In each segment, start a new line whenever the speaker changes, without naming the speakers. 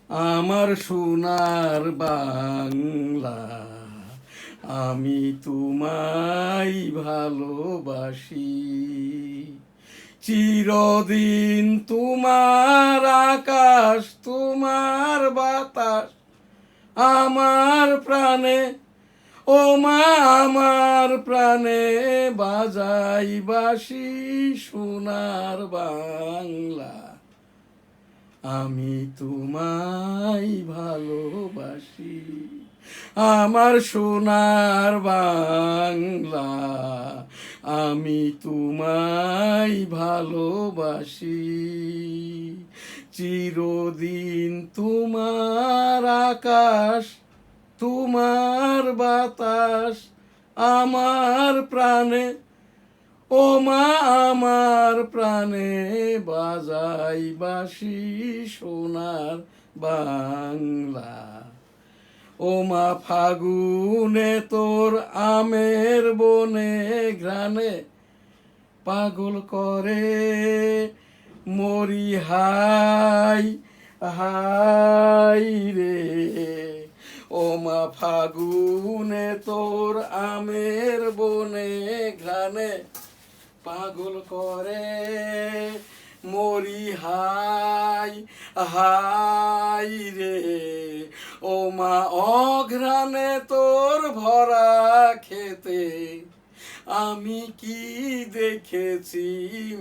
আমার সোনার বাংলা, আমি তোমায় ভালোবাসি। চিরদিন তোমার আকাশ, তোমার বাতাস আমার প্রাণে, ও মা আমার প্রাণে বাজাই বাঁশি। সোনার বাংলা, আমি তোমায় ভালোবাসি। আমার সোনার বাংলা, আমি তোমায় ভালোবাসি। চিরদিন তোমার আকাশ, তোমার বাতাস আমার প্রাণে, ও মা আমার প্রাণে বাজাই বাঁশি। সোনার বাংলা, ও মা ফাগুনে তোর আমের বনে ঘ্রাণে পাগল করে মরি হাই হাই রে। ও মা ফাগুনে তোর আমের বনে ঘ্রাণে পাগল করে মরি হাই হাই রে। ও মা অঘ্রাণে তোর ভরা খেতে আমি কি দেখেছি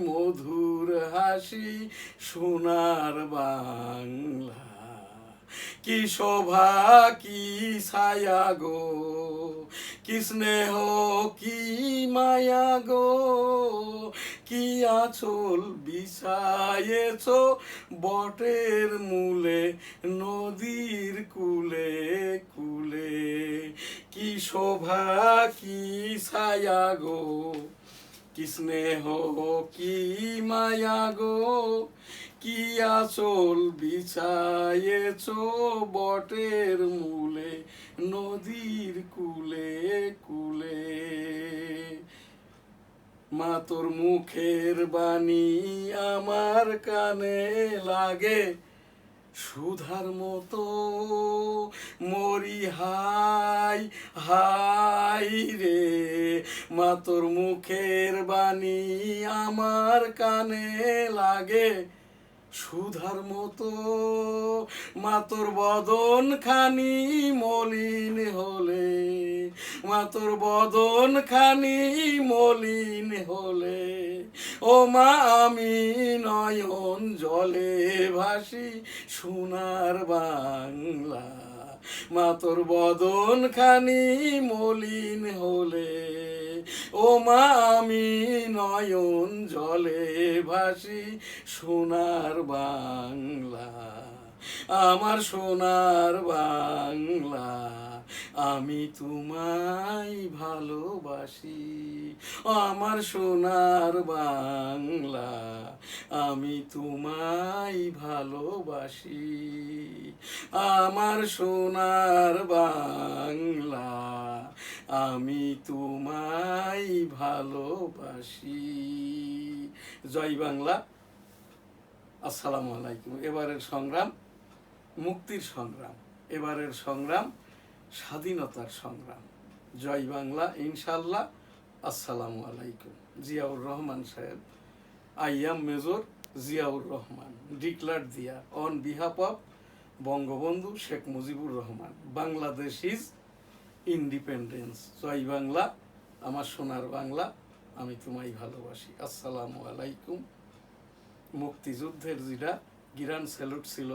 মধুর হাসি। সোনার বাংলা, কি শোভা কি ছায়া গো, কি স্নেহ কি মায়া গো, কি আঁচল বিছায়েছ বটের মূলে নদীর কুলে কুলে। কি শোভা কি ছায়া গো, কি স্নেহ কি মায়া গো, কি আঁচল বিছায়েছ বটের মূলে নদীর কুলে কুলে। মা তোর মুখের বাণী আমার কানে লাগে সুধার মতো মরি হাই হাই রে। মা তোর মুখের বাণী আমার কানে লাগে সুধার মতো। মা তোর বদন খানি মলিন হলে, মা তোর বদন খানি মলিন হলে, ও মা আমি নয়ন জলে ভাসি। সোনার বাংলা, মা তোর বদন খানি মলিন হলে, ও মা আমি নয়ন জলে ভাসি। সোনার বাংলা, আমার সোনার বাংলা, আমি তোমায় ভালোবাসি। আমার সোনার বাংলা, আমি তোমায় ভালোবাসি। আমার সোনার বাংলা, আমি তোমায় ভালোবাসি। জয় বাংলা। আসসালামু আলাইকুম। এবারের সংগ্রাম মুক্তির সংগ্রাম, এবারের সংগ্রাম স্বাধীনতার সংগ্রাম। জয় বাংলা ইনশাল্লাহ। আসসালামু আলাইকুম। Ziaur Rahman Saheb, I am major Ziaur Rahman, declare দিয়া on behalf of Bangabandhu Sheikh Mujibur Rahman, Bangladesh is independence. জয় বাংলা, আমার সোনার বাংলা, আমি তোমায় ভালোবাসি। আসসালামু আলাইকুম। মুক্তিযুদ্ধের যেটা গিরান স্যালুট ছিল,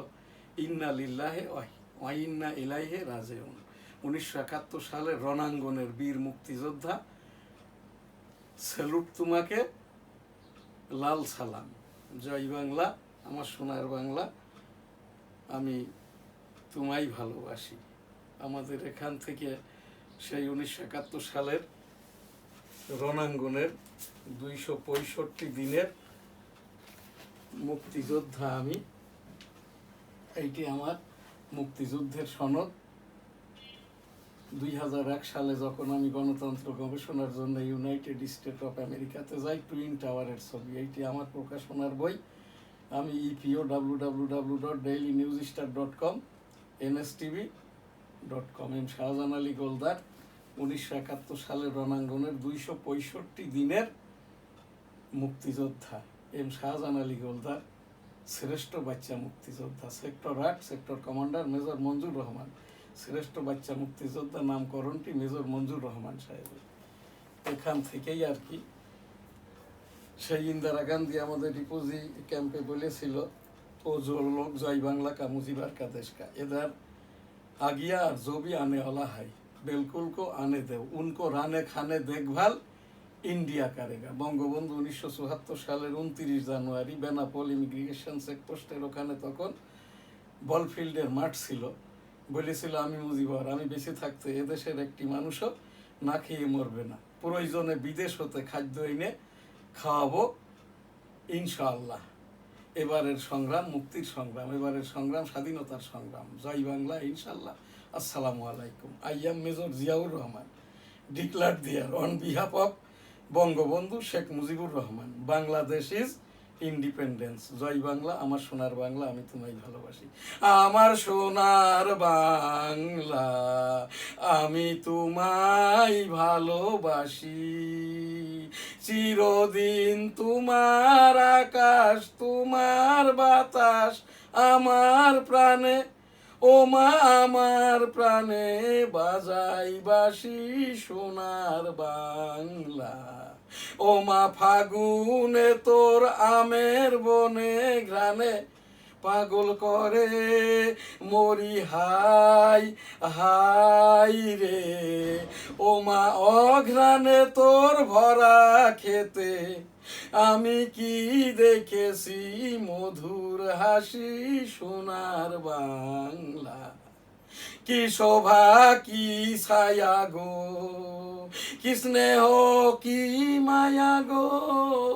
ইন্না লিল্লাহে ওয়া ইন্না ইলাইহি রাজিউন। 1971 সালে রণাঙ্গনের বীর মুক্তিযোদ্ধা, স্যালুট তোমাকে, লাল সালাম। জয় বাংলা, আমার সোনার বাংলা, আমি তোমায় ভালোবাসি। আমাদের এখান থেকে সেই 1971 সালের রণাঙ্গনের 265 দিনের মুক্তিযোদ্ধা আমি। এইটি আমার মুক্তিযুদ্ধের সনদ। 2001 সালে যখন আমি গণতন্ত্র গবেষণার জন্য ইউনাইটেড স্টেট অফ আমেরিকাতে যাই, টুইন টাওয়ারের ছবি, এইটি আমার প্রকাশনার বই। আমি ইপিও www.dailynewsstar.com, nstv.com। M Shahjahan Ali Goldar 1971 সালের রণাঙ্গনের 265 দিনের মুক্তিযোদ্ধা। এম শাহজাহান আলী গোলদার শ্রেষ্ঠ বাচ্চা মুক্তিযোদ্ধা। সেক্টর 8 সেক্টর কমান্ডার মেজর মঞ্জুর রহমান। শ্রেষ্ঠ বাচ্চা মুক্তিযোদ্ধা নামকরণটি মেজর মঞ্জুর রহমান সাহেবের। এখান থেকেই আর কি সেই ইন্দিরা গান্ধী আমাদের রিফিউজি ক্যাম্পে বলেছিল, ও जो लोग जय बांग्ला का मुजीबार का देश का इधर आ गया और जो भी आने वाला है बिल्कुल को आने दो, उनको रहने खाने देखभाल ইন্ডিয়া কারেগা। বঙ্গবন্ধু 1974 সালের 29 জানুয়ারি বেনাপোল ইমিগ্রেশন চেকপোস্টের ওখানে তখন বলফিল্ডের মাঠ ছিল, বলেছিল আমি মুজিবর, আমি বেঁচে থাকতে এদেশের একটি মানুষও না খেয়ে মরবে না, প্রয়োজনে বিদেশ হতে খাদ্য এনে খাওয়াবো ইনশাআল্লাহ। এবারের সংগ্রাম মুক্তির সংগ্রাম, এবারের সংগ্রাম স্বাধীনতার সংগ্রাম। জয় বাংলা ইনশাআল্লাহ। আসসালামু আলাইকুম। I am major Ziaur Rahman, declare দিয়ার on behalf of Bangabandhu Sheikh Mujibur Rahman. Bangladesh is independence. জয় বাংলা, আমার সোনার বাংলা, আমি তোমায় ভালোবাসি। আমার সোনার বাংলা, আমি তোমায় ভালোবাসি। চিরদিন তোমার আকাশ, তোমার বাতাস আমার প্রাণে, ও মা আমার প্রাণে বাজাই বাঁশি সোনার বাংলা। ও মা ফাগুনে তোর আমের বনে ঘ্রাণে পাগল করে মরি হাই হাই রে। ও মা অঘ্রাণে তোর ভরা খেতে আমি কি দেখেছি মধুর হাসি সোনার বাংলা। কি শোভা কি ছায়া গো, কি স্নেহ কি মায়া গো।